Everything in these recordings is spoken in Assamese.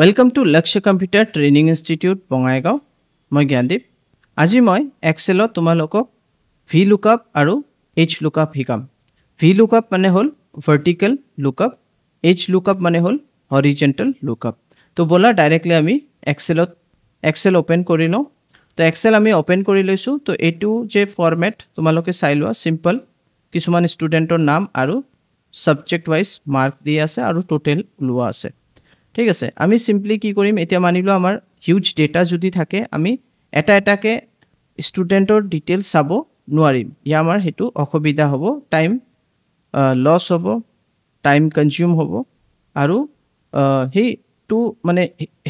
Welcome to Lakshya Computer Training Institute, Bongaigaon. মই জ্ঞানদীপ। আজি মই এক্সেলত তোমালোকক VLOOKUP আৰু HLOOKUP শিকাম। VLOOKUP মানে হ'ল vertical lookup, HLOOKUP মানে হ'ল horizontal lookup। তো বলা ডাইৰেক্টলি আমি এক্সেল ওপেন কৰি লওঁ। তো এক্সেল আমি ওপেন কৰি লৈছো। তো এইটো যে ফৰমেট তোমালোকে চাই লোৱা সিম্পল কিছুমান ষ্টুডেন্টৰ নাম আৰু সাবজেক্ট ওয়াইজ মাৰ্ক দি আছে আৰু টোটেল লোৱা আছে। ঠিক আছে, আমি সিম্পলি কি কৰিম, এতিয়া মানিলো আমাৰ হিউজ ডেটা যদি থাকে আমি এটা এটাকে ষ্টুডেন্টৰ ডিটেইলছ চাব নোৱাৰিম। ইয়া আমাৰ হেতু অসুবিধা হ'ব, টাইম লছ হ'ব, টাইম কনজিউম হ'ব আৰু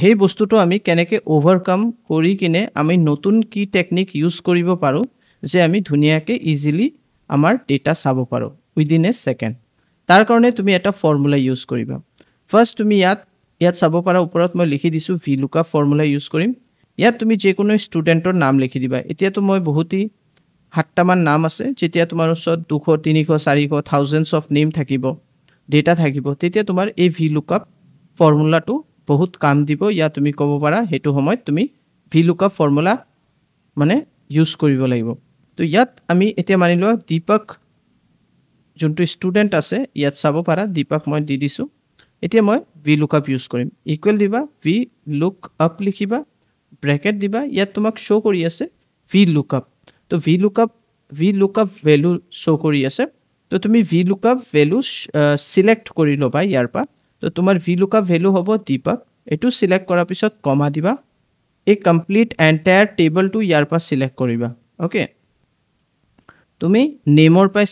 সেই বস্তুটো আমি কেনেকৈ ওভাৰকাম কৰি কিনে আমি নতুন কি টেকনিক ইউজ কৰিব পাৰোঁ যে আমি ধুনীয়াকৈ ইজিলি আমাৰ ডেটা চাব পাৰোঁ উইদিন এ সেকেন্ড। তাৰ কাৰণে তুমি এটা ফৰ্মুলা ইউজ কৰিবা। ফাৰ্ষ্ট তুমি ইয়াত চাব পাৰা ওপৰত মই লিখি দিছোঁ VLOOKUP ফৰ্মুলা ইউজ কৰিম। ইয়াত তুমি যিকোনো ষ্টুডেন্টৰ নাম লিখি দিবা। এতিয়াতো মই বহুতেই 7টামান নাম আছে, যেতিয়া তোমাৰ ওচৰত 200, 300, 400, থাউজেণ্ডছ অফ নেম থাকিব, ডেটা থাকিব, তেতিয়া তোমাৰ এই VLOOKUP ফৰ্মুলাটো বহুত কাম দিব। ইয়াত তুমি ক'ব পাৰা সেইটো সময়ত তুমি VLOOKUP ফৰ্মুলা মানে ইউজ কৰিব লাগিব। তো ইয়াত আমি এতিয়া মানি লোৱা দীপক যোনটো ষ্টুডেন্ট আছে, ইয়াত চাব পাৰা দীপক মই দি দিছোঁ। এতিয়া মই VLOOKUP ইউজ কৰিম। ইকুৱেল দিবা, VLOOKUP লিখিবা, ব্ৰেকেট দিবা, ইয়াত তোমাক শ্ব' কৰি আছে VLOOKUP। তো VLOOKUP ভেলু শ্ব' কৰি আছে। তো তুমি VLOOKUP ভেলু সিলেক্ট কৰি ল'বা ইয়াৰ পৰা। তো তোমাৰ VLOOKUP ভেলু হ'ব দীপক। এইটো সিলেক্ট কৰাৰ পিছত কমা দিবা। এই কমপ্লিট এণ্টায়াৰ টেবলটো ইয়াৰ পৰা সিলেক্ট কৰিবা। অ'কে, তুমি নেমৰ পৰা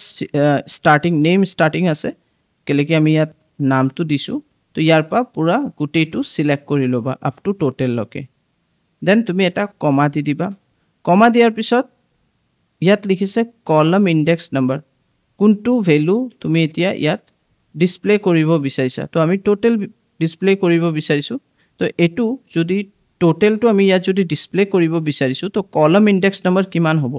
নেম ষ্টাৰ্টিং আছে, কেলেকি আমি ইয়াত নামটো দিছোঁ। তো ইয়াৰ পৰা পুৰা গোটেইটো সিলেক্ট কৰি ল'বা আপ টু টোটেললৈকে। দেন তুমি এটা কমা দি দিবা। কমা দিয়াৰ পিছত ইয়াত লিখিছে কলম ইণ্ডেক্স নাম্বাৰ, কোনটো ভেলু তুমি এতিয়া ইয়াত ডিসপ্লে কৰিব বিচাৰিছা। তো আমি টোটেল ডিসপ্লে কৰিব বিচাৰিছোঁ। তো এইটো যদি টোটেলটো আমি ইয়াত যদি ডিসপ্লে কৰিব বিচাৰিছোঁ, তো কলম ইণ্ডেক্স নাম্বাৰ কিমান হ'ব?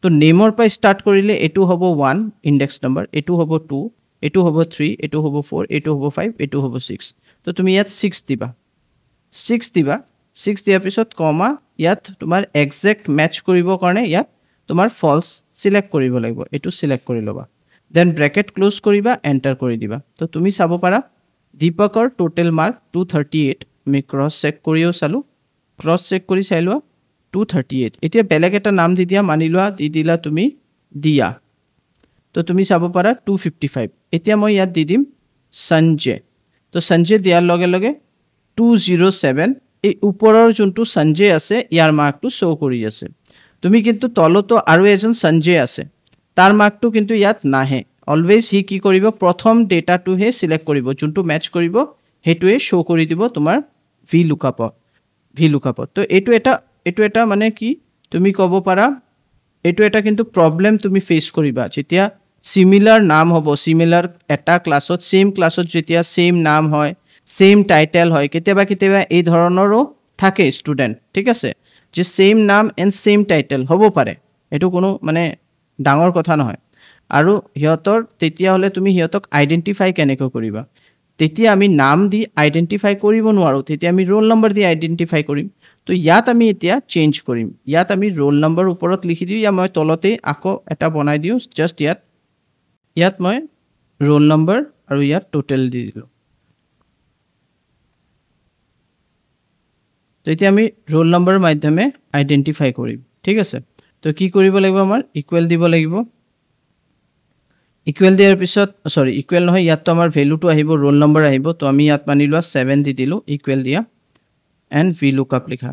তো নেমৰ পৰা ষ্টাৰ্ট কৰিলে এইটো হ'ব 1 ইণ্ডেক্স নাম্বাৰ, এইটো হ'ব 2, এইটো হ'ব 3, এইটো হ'ব 4, এইটো হ'ব 5, এইটো হ'ব 6। তো তুমি ইয়াত 6 দিবা। 6 দিয়াৰ পিছত কমা, ইয়াত তোমাৰ এক্সাক্ট মেচ কৰিবৰ কাৰণে ইয়াত তোমাৰ ফলছ সিলেক্ট কৰিব লাগিব, এইটো সিলেক্ট কৰি ল'বা। দেন ব্ৰেকেট ক্লোজ কৰিবা, এণ্টাৰ কৰি দিবা। তো তুমি চাব পাৰা দীপকৰ টোটেল মাৰ্ক 238। আমি ক্ৰছ চেক কৰিও চালোঁ, ক্ৰছ চেক কৰি চাই লোৱা 238। এতিয়া বেলেগ এটা নাম দি দিয়া, মানি লোৱা দি দিলা তুমি দিয়া। তো তুমি চাব পাৰা 255। এতিয়া মই ইয়াত দি দিম সঞ্জয়। তো সঞ্জয় দিয়াৰ লগে লগে 207, এই ওপৰৰ যোনটো সঞ্জয় আছে ইয়াৰ মাৰ্কটো শ্ব' কৰি আছে। তুমি কিন্তু তলতো আৰু এজন সঞ্জয় আছে, তাৰ মাৰ্কটো কিন্তু ইয়াত নাহে। অলৱেজ সি কি কৰিব, প্ৰথম ডেটাটোহে সিলেক্ট কৰিব, যোনটো মেচ কৰিব সেইটোৱে শ্ব' কৰি দিব তোমাৰ VLOOKUPত। তো এইটো এটা মানে কি তুমি ক'ব পাৰা, এইটো এটা কিন্তু প্ৰব্লেম তুমি ফেচ কৰিবা যেতিয়া সিমিলাৰ নাম হ'ব, সিমিলাৰ এটা ক্লাছত, সেম ক্লাছত যেতিয়া সেম নাম হয়, সেম টাইটেল হয়, কেতিয়াবা এই ধৰণৰো থাকে ষ্টুডেণ্ট। ঠিক আছে, যে সেম নাম এণ্ড সেম টাইটেল হ'ব পাৰে, এইটো কোনো মানে ডাঙৰ কথা নহয়। আৰু তেতিয়াহ'লে তুমি সিহঁতক আইডেণ্টিফাই কেনেকৈ কৰিবা? তেতিয়া আমি নাম দি আইডেণ্টিফাই কৰিব নোৱাৰোঁ, তেতিয়া আমি ৰোল নম্বৰ দি আইডেণ্টিফাই কৰিম। তো ইয়াত আমি এতিয়া চেঞ্জ কৰিম। ইয়াত আমি ৰোল নম্বৰ ওপৰত লিখি দিওঁ, মই তলতেই আকৌ এটা বনাই দিওঁ। জাষ্ট ইয়াত মই ৰোল নম্বৰ আৰু ইয়াত টোটেল দি দিলোঁ। তো এতিয়া আমি ৰোল নম্বৰৰ মাধ্যমে আইডেণ্টিফাই কৰিম। ঠিক আছে, তো কি কৰিব লাগিব, আমাৰ ইকুৱেল দিব লাগিব। ইকুৱেল দিয়াৰ পিছত ইকুৱেল নহয়, ইয়াততো আমাৰ ভেলুটো আহিব, ৰোল নম্বৰ আহিব। তো আমি ইয়াত মানি লোৱা 7 দি দিলোঁ, ইকুৱেল দিয়া এণ্ড VLOOKUP লিখা।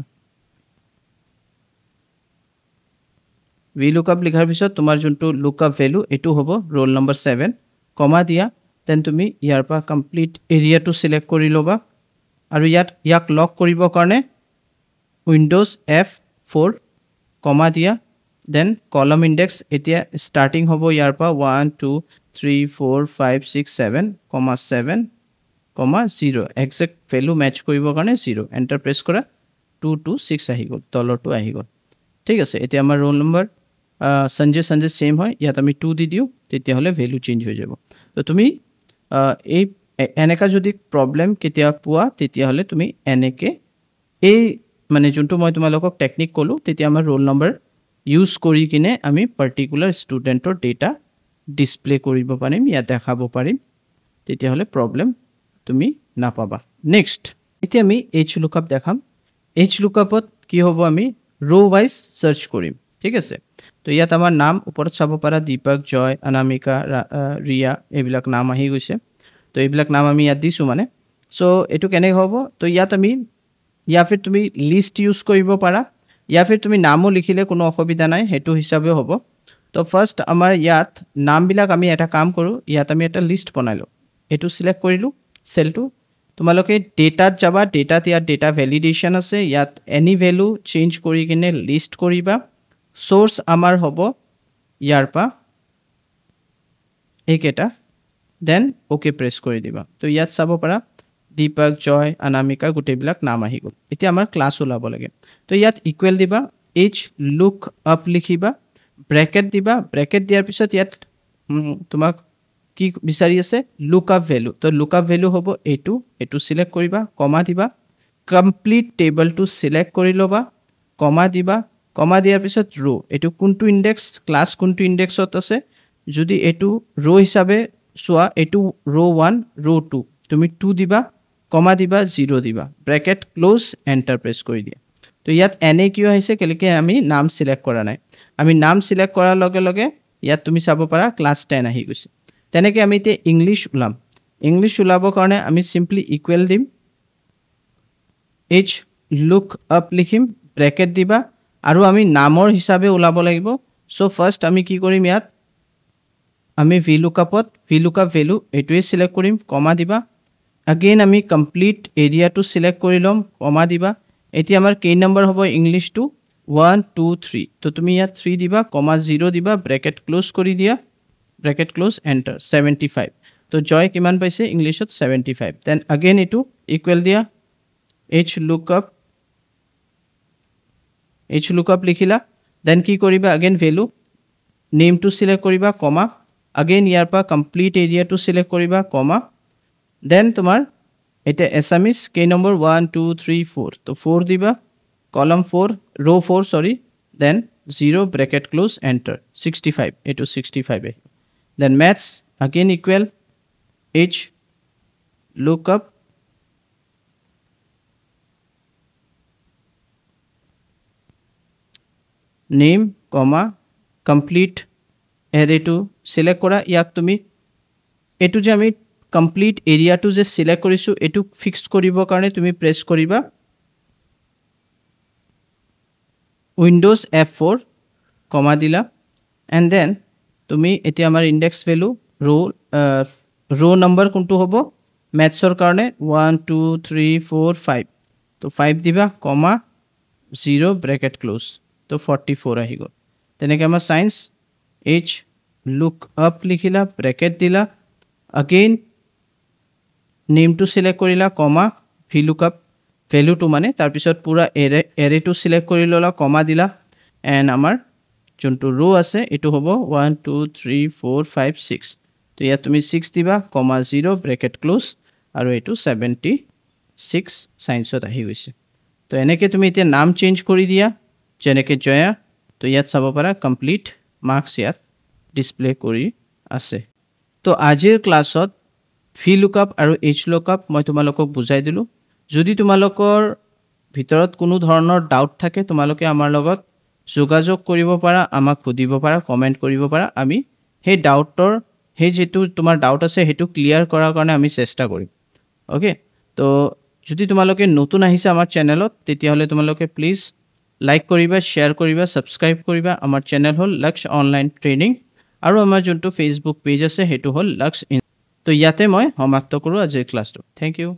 VLOOKUP লিখাৰ পিছত তোমাৰ যোনটো লুকআপ ভেলু এইটো হ'ব ৰোল নম্বৰ 7, কমা দিয়া। দেন তুমি ইয়াৰ পৰা কমপ্লিট এৰিয়াটো সিলেক্ট কৰি ল'বা আৰু ইয়াক লক কৰিবৰ কাৰণে উইণ্ডোজ F4, কমা দিয়া। দেন কলম ইণ্ডেক্স এতিয়া ষ্টাৰ্টিং হ'ব ইয়াৰ পৰা 1 2 3 4 5 6 7, 0, এক্সাক্ট ভেলু মেচ কৰিবৰ কাৰণে 0। এণ্টাৰ প্ৰেছ কৰা, 2 2 6 আহি গ'ল, তলৰটো আহি গ'ল। ঠিক আছে, এতিয়া আমাৰ ৰোল নম্বৰ সঞ্জয় সেম হয়, ইয়াত আমি 2 দি দিওঁ, তেতিয়াহ'লে ভেলু চেঞ্জ হৈ যাব। তো তুমি এই এনেকা যদি প্ৰব্লেম কেতিয়া পোৱা তেতিয়াহ'লে তুমি এনেকে এই মানে যোনটো মই তোমালোকক টেকনিক ক'লোঁ তেতিয়া আমাৰ ৰোল নম্বৰ ইউজ কৰি কিনে আমি পাৰ্টিকুলাৰ ষ্টুডেণ্টৰ ডেটা ডিছপ্লে কৰিব পাৰিম, ইয়াত দেখাব পাৰিম, তেতিয়াহ'লে প্ৰব্লেম তুমি নাপাবা। নেক্সট এতিয়া আমি এইচ লুকআপ দেখাম। এইচ লুকআপত কি হ'ব, আমি ৰ' ৱাইজ চাৰ্চ কৰিম, ঠিক আছে। তো ইয়াত আমাৰ নাম ওপৰত চাব পাৰা, দীপক, জয়, অনামিকা, ৰিয়া, এইবিলাক নাম আহি গৈছে। তো এইবিলাক নাম আমি ইয়াত দিছোঁ মানে। চ' এইটো কেনেকৈ হ'ব, তো ইয়াত আমি ইয়া ফিৰ তুমি লিষ্ট ইউজ কৰিব পাৰা, ইয়া ফিৰ তুমি নামো লিখিলে কোনো অসুবিধা নাই, সেইটো হিচাপেও হ'ব। তো ফাৰ্ষ্ট আমাৰ ইয়াত নামবিলাক আমি এটা কাম কৰোঁ, ইয়াত আমি এটা লিষ্ট বনাই লওঁ। এইটো চিলেক্ট কৰিলোঁ চেলটো। তোমালোকে ডেটাত যাবা, ডেটাত ইয়াত ডেটা ভেলিডেশ্যন আছে, ইয়াত এনি ভেলু চেঞ্জ কৰি কিনে লিষ্ট কৰিবা। চ'ৰ্চ আমাৰ হ'ব ইয়াৰ পৰা এইকেইটা, দেন অ'কে প্ৰেছ কৰি দিবা। তো ইয়াত চাব পাৰা দীপক, জয়, অনামিকা গোটেইবিলাক নাম আহি গ'ল। এতিয়া আমাৰ ক্লাছ ওলাব লাগে। তো ইয়াত ইকুৱেল দিবা, এইচ লুক আপ লিখিবা, ব্ৰেকেট দিবা, ব্ৰেকেট দিয়াৰ পিছত ইয়াত তোমাক কি বিচাৰি আছে, লুক আপ ভেলু। তো লুক আপ ভেলু হ'ব এইটো, এইটো চিলেক্ট কৰিবা, কমা দিবা, কমপ্লিট টেবলটো চিলেক্ট কৰি ল'বা, কমা দিবা, কমা দিয়াৰ পিছত ৰ', এইটো কোনটো ইণ্ডেক্স, ক্লাছ কোনটো ইণ্ডেক্সত আছে, যদি এইটো ৰ' হিচাপে চোৱা, এইটো ৰ' 1 ৰ' 2, তুমি 2 দিবা, কমা দিবা, 0 দিবা, ব্ৰেকেট ক্লোজ, এণ্টাৰ প্ৰেছ কৰি দিয়া। তো ইয়াত এনে কিয় আহিছে, কেলেকি আমি নাম চিলেক্ট কৰা নাই। আমি নাম চিলেক্ট কৰাৰ লগে লগে ইয়াত তুমি চাব পাৰা ক্লাছ 10 আহি গৈছে। তেনেকৈ আমি এতিয়া ইংলিছ ওলাম। ইংলিছ ওলাবৰ কাৰণে আমি চিম্পলি ইকুৱেল দিম, এইচ লুক আপ লিখিম, ব্ৰেকেট দিবা, আৰু আমি নামৰ হিচাপে ওলাব লাগিব। চ' ফাৰ্ষ্ট আমি কি কৰিম, ইয়াত আমি ভি লুকআপত ভি লুকআপ ভেলু এইটোৱে চিলেক্ট কৰিম, কমা দিবা, আগেইন আমি কমপ্লিট এৰিয়াটো চিলেক্ট কৰি ল'ম, কমা দিবা। এতিয়া আমাৰ কেই নম্বৰ হ'ব ইংলিছটো, 1 2 3, তো তুমি ইয়াত 3 দিবা, কমা 0 দিবা, ব্ৰেকেট ক্লোজ কৰি দিয়া, ব্ৰেকেট ক্লোজ, এণ্টাৰ, 75। তো জয় কিমান পাইছে ইংলিছত, 75। দেন আগেইন এইটো ইকুৱেল দিয়া, এইচ লুক আপ লিখিলা, দেন কি কৰিবা, আগেইন ভেলু নেমটো চিলেক্ট কৰিবা, কমা, আগেইন ইয়াৰ পৰা কমপ্লিট এৰিয়াটো চিলেক্ট কৰিবা, কমা, দেন তোমাৰ এতিয়া এছামিছ কেই নম্বৰ, 1 2 3 4, তো 4 দিবা, কলম 4 ৰ' 4 চৰি, দেন 0 ব্ৰেকেট ক্লোজ, এণ্টাৰ, 65, এইটো 65 আহিব। Then maths again equal, H lookup name comma, কমা, কমপ্লিট এৰেটো চিলেক্ট কৰা। ইয়াক তুমি এইটো যে আমি কমপ্লিট এৰিয়াটো যে চিলেক্ট কৰিছোঁ, এইটো ফিক্স কৰিবৰ কাৰণে তুমি প্ৰেছ কৰিবা উইণ্ডোজ F4, কমা দিলা, এণ্ড দেন তুমি এতিয়া আমাৰ ইণ্ডেক্স ভেলু ৰ' নম্বৰ কোনটো হ'ব মেথছৰ কাৰণে, 1 2 3 4 5, তো 5 দিবা, কমা 0 ব্ৰেকেট ক্লোজ, তো 44 আহি গ'ল। তেনেকৈ আমাৰ ছায়েন্স এইচ লুক আপ লিখিলা, ব্ৰেকেট দিলা, আগেইন নেমটো চিলেক্ট কৰিলা, কমা, ভি লুক আপ ভেলুটো মানে, তাৰপিছত পূৰা এৰেটো চিলেক্ট কৰি ল'লা, কমা দিলা, এণ্ড আমাৰ যোনটো ৰ' আছে এইটো হ'ব 1 2 3 4 5 6, তো ইয়াত তুমি 6 দিবা, কমা 0 ব্ৰেকেট ক্লোজ, আৰু এইটো 76 ছায়েন্সত আহি গৈছে। তো এনেকৈ তুমি এতিয়া নাম চেঞ্জ কৰি দিয়া, যেনেকৈ জয়া, তো ইয়াত চাব পাৰা কমপ্লিট মাৰ্কছ ইয়াত ডিছপ্লে কৰি আছে। তো আজিৰ ক্লাছত ভি লুকআপ আৰু এইচ লুকআপ মই তোমালোকক বুজাই দিলোঁ। যদি তোমালোকৰ ভিতৰত কোনো ধৰণৰ ডাউট থাকে, তোমালোকে আমাৰ লগত যোগাযোগ কৰিব পাৰা, আমাক সুধিব পাৰা, কমেণ্ট কৰিব পাৰা, আমি সেই ডাউটৰ যিটো তোমাৰ ডাউট আছে সেইটো ক্লিয়াৰ কৰাৰ কাৰণে আমি চেষ্টা কৰিম। অ'কে, তো যদি তোমালোকে নতুন আহিছে আমাৰ চেনেলত, তেতিয়াহ'লে তোমালোকে প্লিজ লাইক কৰিবা, শ্বেয়াৰ কৰিবা, ছাবস্ক্ৰাইব কৰিবা। আমাৰ চেনেল হ'ল লক্ষ অনলাইন ট্ৰেইনিং, আৰু আমাৰ যোনটো ফেচবুক পেজ আছে সেইটো হ'ল লক্ষ। তো ইয়াতে মই সমাপ্ত কৰোঁ আজিৰ ক্লাছটো। Thank U.